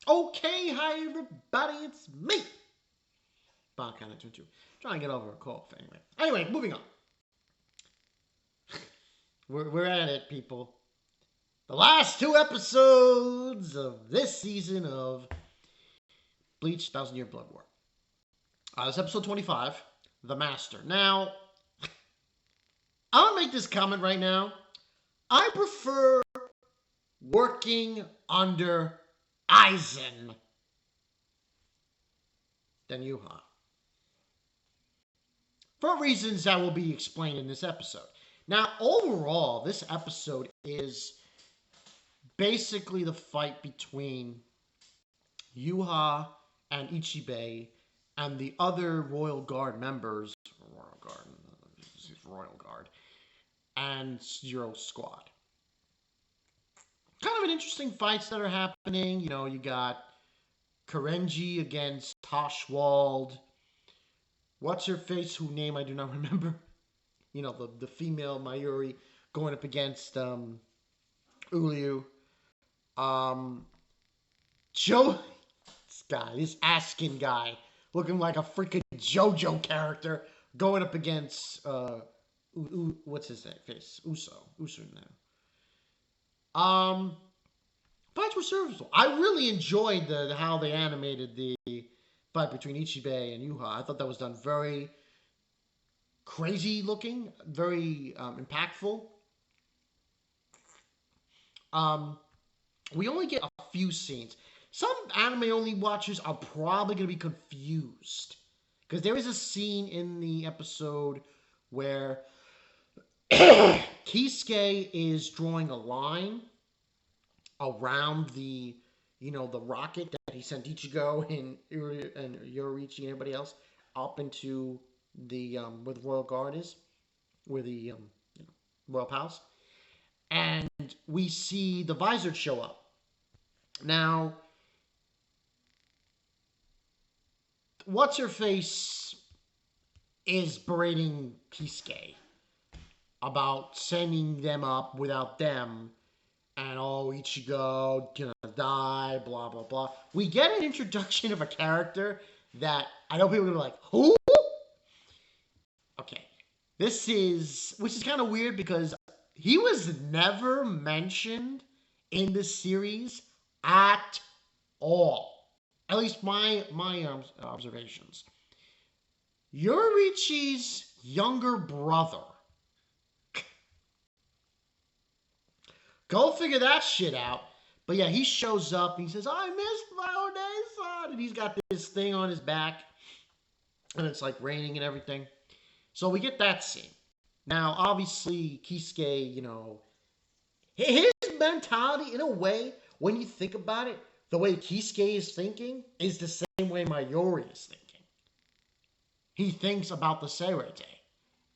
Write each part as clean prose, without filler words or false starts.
Okay, hi everybody, it's me. Bob kind of turned to trying to get over a cough anyway. Anyway, moving on. We're at it, people. The last two episodes of this season of Bleach Thousand Year Blood War. This is episode 25, The Master. Now, I'm gonna make this comment right now. I prefer working under Aizen than Yuha. For reasons that will be explained in this episode. Now, overall, this episode is basically the fight between Yuha and Ichibei and the other Royal Guard members, Royal Guard, and Zero Squad. Kind of an interesting fights that are happening. You know, you got Karenji against Toshwald. What's her face? Whose name I do not remember. You know, the female Mayuri going up against Ulyu. Um, Joe, this Askin guy, looking like a freaking JoJo character, going up against what's his name? Face Uso now. Fights were serviceable. I really enjoyed how they animated the fight between Ichibei and Yuha. I thought that was done very crazy looking, very impactful. We only get a few scenes. Some anime only watchers are probably going to be confused because there is a scene in the episode where Kisuke is drawing a line around the rocket that he sent Ichigo and Yoriichi and everybody else up into the where the Royal Guard is, where the Royal Palace, and we see the visor show up. Now, what's her face is berating Kisuke about sending them up without them, and Ichigo gonna die, blah blah blah. We get an introduction of a character that I know people are gonna be like, who? Okay, which is kind of weird because he was never mentioned in the series at all. At least my observations. Yoriichi's younger brother. Go figure that shit out. But yeah, he shows up and he says, I missed my Onesan. And he's got this thing on his back. And it's like raining and everything. So we get that scene. Now, obviously, Kisuke, his mentality, in a way, when you think about it, the way Kisuke is thinking is the same way Mayuri is thinking. He thinks about the Seirei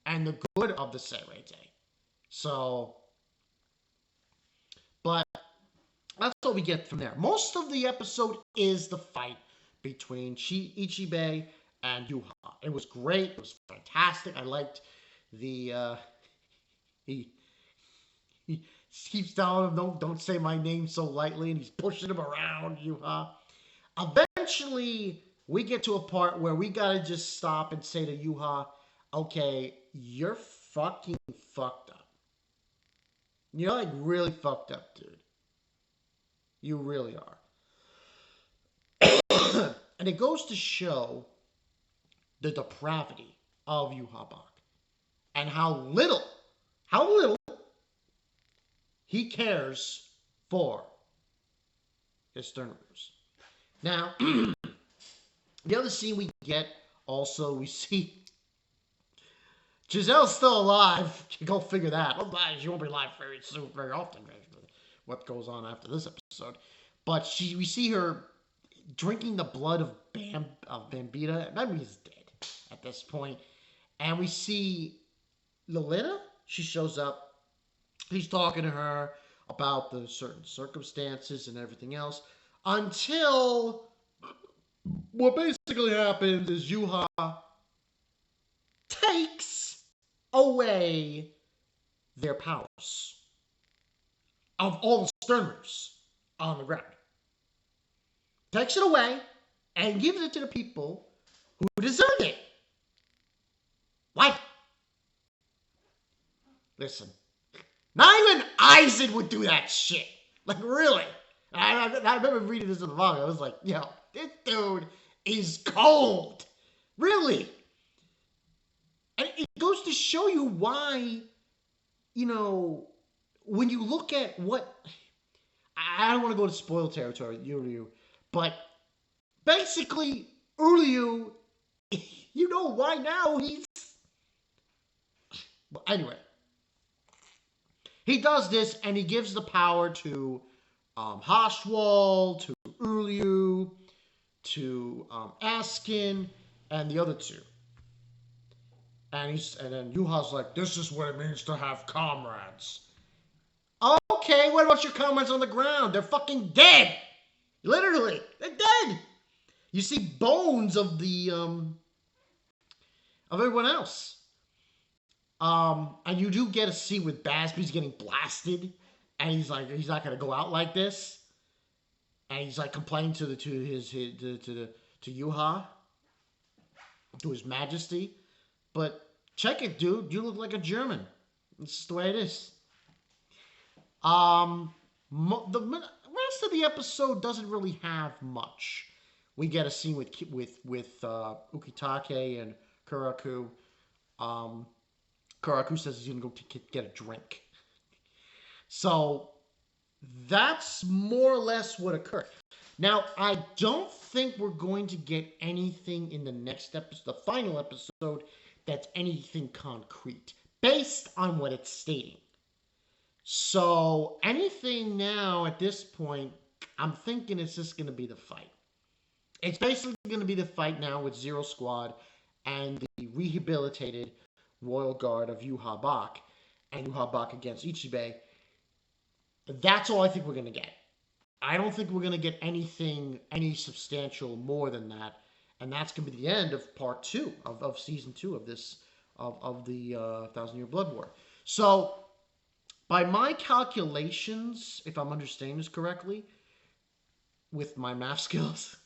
and the good of the Seirei. So, but that's what we get from there. Most of the episode is the fight between Ichibei and Yuha. It was great. It was fantastic. I liked the he keeps telling him don't say my name so lightly, and he's pushing him around. Yuha. Eventually, we get to a part where we gotta just stop and say to Yuha, "Okay, you're fucking fucked up. You're like really fucked up, dude. You really are." And it goes to show the depravity of Yuhabak and how little he cares for his Sterners. Now, the other scene we get also, we see Giselle's still alive. Go figure that. She won't be alive very soon, very often. What goes on after this episode? But we see her drinking the blood of Bambita. Maybe he's dead at this point. And we see Lolita. She shows up. He's talking to her about the certain circumstances and everything else. Until what basically happens is Yuha takes away their powers of all the Sterners on the ground. takes it away, and gives it to the people who deserve it. What? Listen, not even Aizen would do that shit. Like, really. I remember reading this in the manga. I was like, yo, this dude is cold. Really. And it goes to show you why, you know, when you look at what... I don't want to go to spoil territory, but basically, Uryu, you know why now he's... Anyway, he does this, and he gives the power to Hashwall, to Uryu, to Askin, and the other two. And then Yuha's like, this is what it means to have comrades. Okay, what about your comrades on the ground? They're fucking dead. Literally, they're dead. You see bones of the of everyone else. And you do get a scene with Basby's getting blasted, and he's like, he's not gonna go out like this, and he's like complaining to Yuha, to His Majesty. But check it, dude. You look like a German. It's just the way it is. The rest of the episode doesn't really have much. We get a scene with Ukitake and Kuraku. Kuraku says he's gonna go get a drink. So that's more or less what occurred. Now, I don't think we're going to get anything in the next episode, the final episode, that's anything concrete, based on what it's stating. So, anything now at this point, I'm thinking it's just going to be the fight. It's basically going to be the fight now with Zero Squad and the rehabilitated Royal Guard of Yuha Bak, and Yuha Bak against Ichibei. That's all I think we're going to get. I don't think we're going to get any substantial more than that. And that's going to be the end of part 2 of season 2 of this, of the 1,000-Year Blood War. So, by my calculations, if I'm understanding this correctly, with my math skills,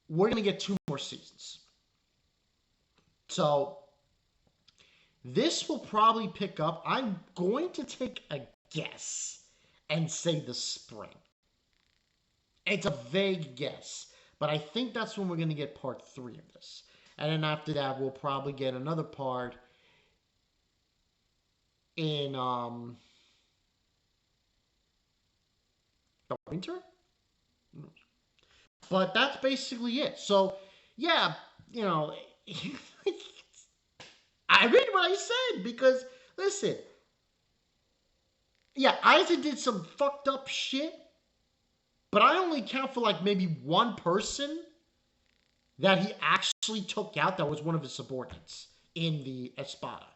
we're going to get 2 more seasons. So, this will probably pick up. I'm going to take a guess and say the spring. It's a vague guess, but I think that's when we're going to get part 3 of this. And then after that, we'll probably get another part in winter? But that's basically it. So, yeah, you know, I read what I said because, listen, yeah, Isaac did some fucked up shit, but I only count for like maybe one person that he actually took out that was one of his subordinates in the Espada.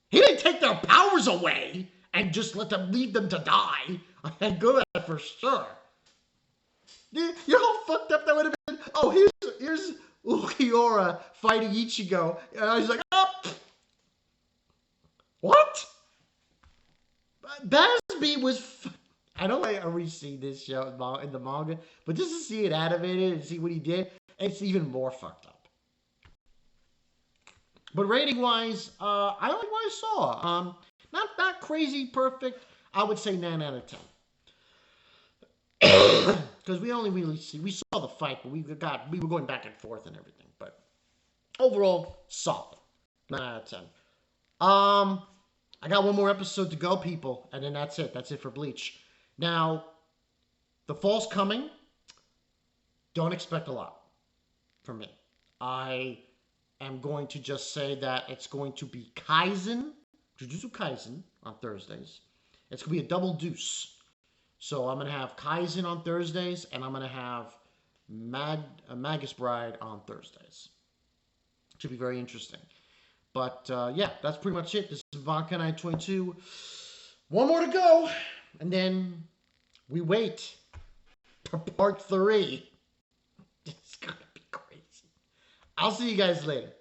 He didn't take their powers away and just leave them to die. I go that for sure. You know how fucked up that would have been? Oh, here's Ukiura fighting Ichigo. And I was like, oh! What? Basby was... I know I already see this show in the manga, but just to see it animated and see what he did, it's even more fucked up. But rating-wise, I like what I saw. Not that crazy perfect. I would say 9 out of 10. Because we only really we saw the fight, but we were going back and forth and everything. But overall, solid. 9 out of 10. I got one more episode to go, people, and then that's it. That's it for Bleach. Now, the fall's coming. Don't expect a lot from me. I am going to just say that it's going to be Kaizen, Jujutsu Kaisen on Thursdays. It's going to be a double deuce. So I'm going to have Kaizen on Thursdays, and I'm going to have Magus Bride on Thursdays. Should be very interesting. But, yeah, that's pretty much it. This is Vodka 922. One more to go, and then we wait for part 3. It's going to be crazy. I'll see you guys later.